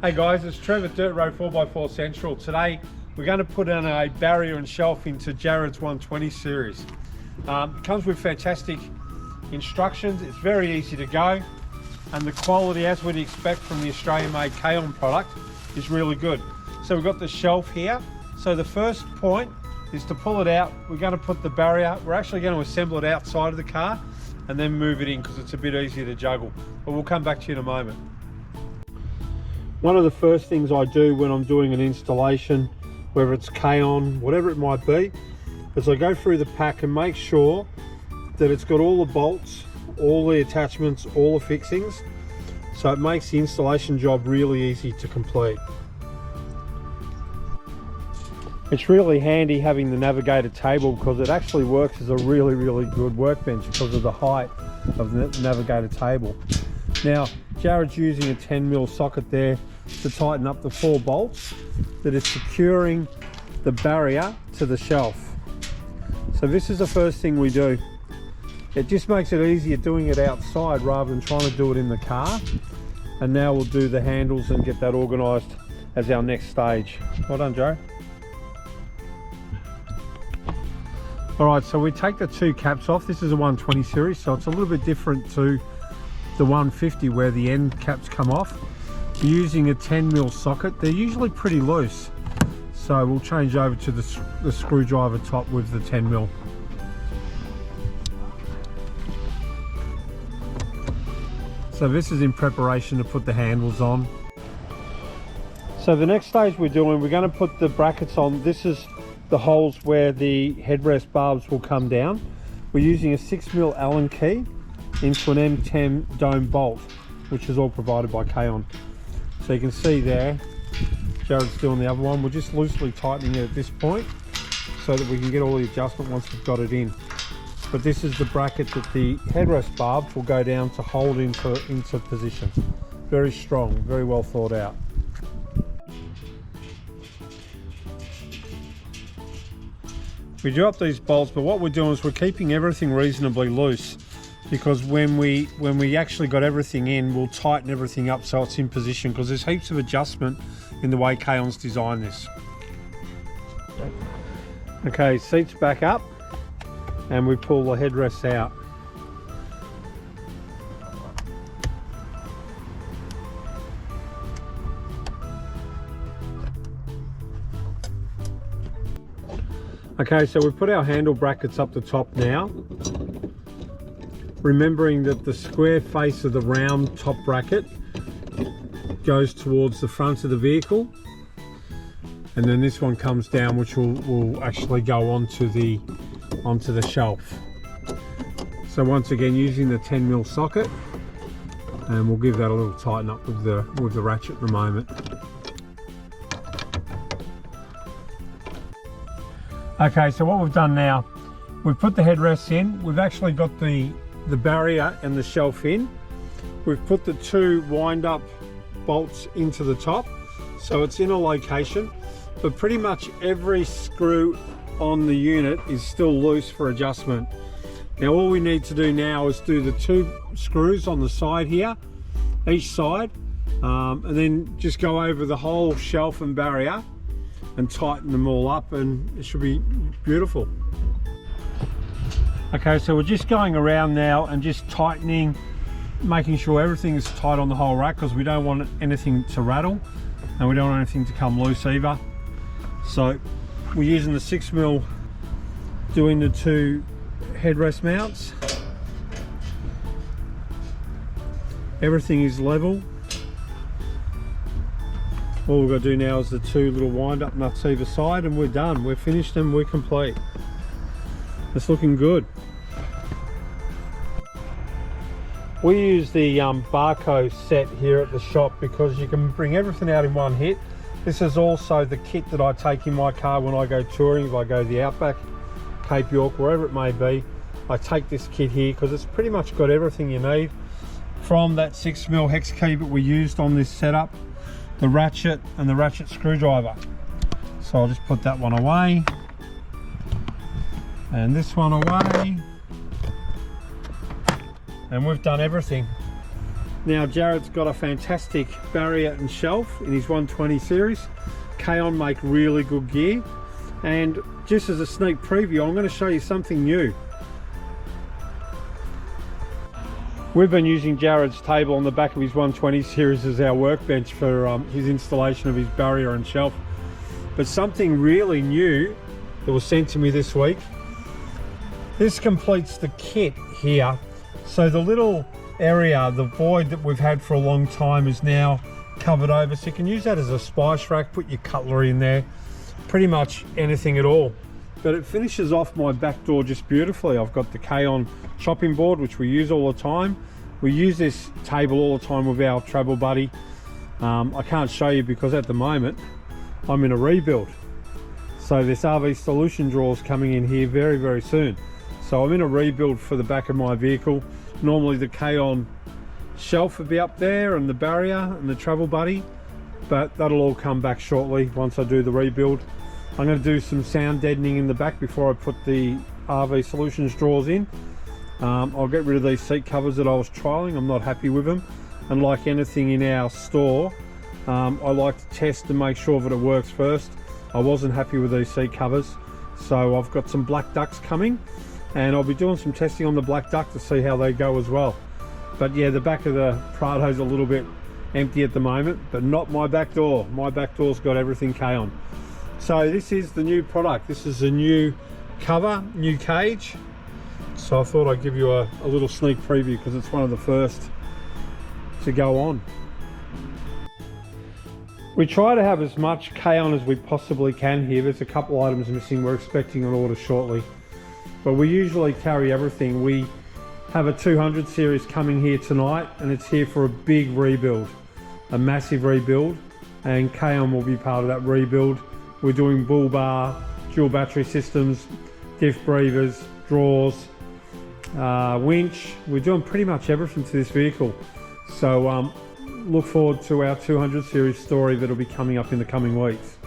Hey guys, it's Trevor, Dirt Road 4x4 Central. Today we're going to put in a barrier and shelf into Jared's 120 series. It comes with fantastic instructions, it's very easy to go, and the quality, as we'd expect from the Australian made KAON product, is really good. So we've got the shelf here. So the first point is to pull it out. We're going to put the barrier, we're actually going to assemble it outside of the car and then move it in because it's a bit easier to juggle. But we'll come back to you in a moment. One of the first things I do when I'm doing an installation, whether it's KAON, whatever it might be, is I go through the pack and make sure that it's got all the bolts, all the attachments, all the fixings, so it makes the installation job really easy to complete. It's really handy having the navigator table because it actually works as a really good workbench because of the height of the navigator table. Now, Jared's using a 10mm socket there to tighten up the 4 bolts that is securing the barrier to the shelf. So this is the first thing we do. It just makes it easier doing it outside rather than trying to do it in the car. And now we'll do the handles and get that organised as our next stage. Well done, Joe. Alright, so we take the 2 caps off. This is a 120 series, so it's a little bit different to the 150 where the end caps come off. We're using a 10mm socket. They're usually pretty loose, so we'll change over to the screwdriver top with the 10mm. So this is in preparation to put the handles on. So the next stage we're going to put the brackets on. This is the holes where the headrest barbs will come down. We're using a 6mm Allen key into an M10 dome bolt, which is all provided by KAON. So you can see there, Jared's doing the other one. We're just loosely tightening it at this point so that we can get all the adjustment once we've got it in. But this is the bracket that the headrest barbs will go down to hold into position. Very strong, very well thought out. We do up these bolts, but what we're doing is we're keeping everything reasonably loose, because when we actually got everything in, we'll tighten everything up so it's in position, because there's heaps of adjustment in the way KAON's designed this. Okay, seats back up and we pull the headrests out. Okay, so we've put our handle brackets up the top now, remembering that the square face of the round top bracket goes towards the front of the vehicle, and then this one comes down, which will actually go onto the shelf. So once again, using the 10mm socket, and we'll give that a little tighten up with the ratchet in a moment. Okay, so what we've done now, we've put the headrests in. We've actually got the barrier and the shelf in. We've put the 2 wind-up bolts into the top, so it's in a location, but pretty much every screw on the unit is still loose for adjustment. Now all we need to do now is do the 2 screws on the side here, each side, and then just go over the whole shelf and barrier and tighten them all up, and it should be beautiful. Okay, so we're just going around now and just tightening, making sure everything is tight on the whole rack, because we don't want anything to rattle and we don't want anything to come loose either. So we're using the 6mm, doing the 2 headrest mounts. Everything is level. All we've got to do now is the 2 little wind-up nuts either side, and we're done. We're finished and we're complete. It's looking good. We use the Barco set here at the shop because you can bring everything out in one hit. This is also the kit that I take in my car when I go touring. If I go to the Outback, Cape York, wherever it may be, I take this kit here because it's pretty much got everything you need, from that 6mm hex key that we used on this setup, the ratchet and the ratchet screwdriver. So I'll just put that one away and this one away, and we've done everything. Now Jared's got a fantastic barrier and shelf in his 120 series. KAON make really good gear, and just as a sneak preview, I'm going to show you something new. We've been using Jared's table on the back of his 120 series as our workbench for his installation of his barrier and shelf. But something really new that was sent to me this week. This completes the kit here. So the little area, the void that we've had for a long time, is now covered over, so you can use that as a spice rack, put your cutlery in there, pretty much anything at all. But it finishes off my back door just beautifully. I've got the KAON chopping board, which we use all the time. We use this table all the time with our travel buddy. I can't show you because at the moment I'm in a rebuild, so this RV solution drawer is coming in here very, very soon. So I'm in a rebuild for the back of my vehicle. Normally the KAON shelf would be up there and the barrier and the travel buddy, but that'll all come back shortly once I do the rebuild. I'm going to do some sound deadening in the back before I put the RV Solutions drawers in. I'll get rid of these seat covers that I was trialing. I'm not happy with them, and like anything in our store, I like to test and make sure that it works first. I wasn't happy with these seat covers, so I've got some black ducks coming, and I'll be doing some testing on the black duck to see how they go as well. But yeah, the back of the Prado's a little bit empty at the moment, but not my back door. My back door's got everything KAON. So this is the new product. This is a new cover, new cage. So I thought I'd give you a little sneak preview because it's one of the first to go on. We try to have as much KAON as we possibly can here. There's a couple items missing. We're expecting an order shortly, but we usually carry everything. We have a 200 series coming here tonight, and it's here for a big rebuild, a massive rebuild, and KAON will be part of that rebuild. We're doing bull bar, dual battery systems, diff breathers, drawers, winch. We're doing pretty much everything to this vehicle. So look forward to our 200 series story that'll be coming up in the coming weeks.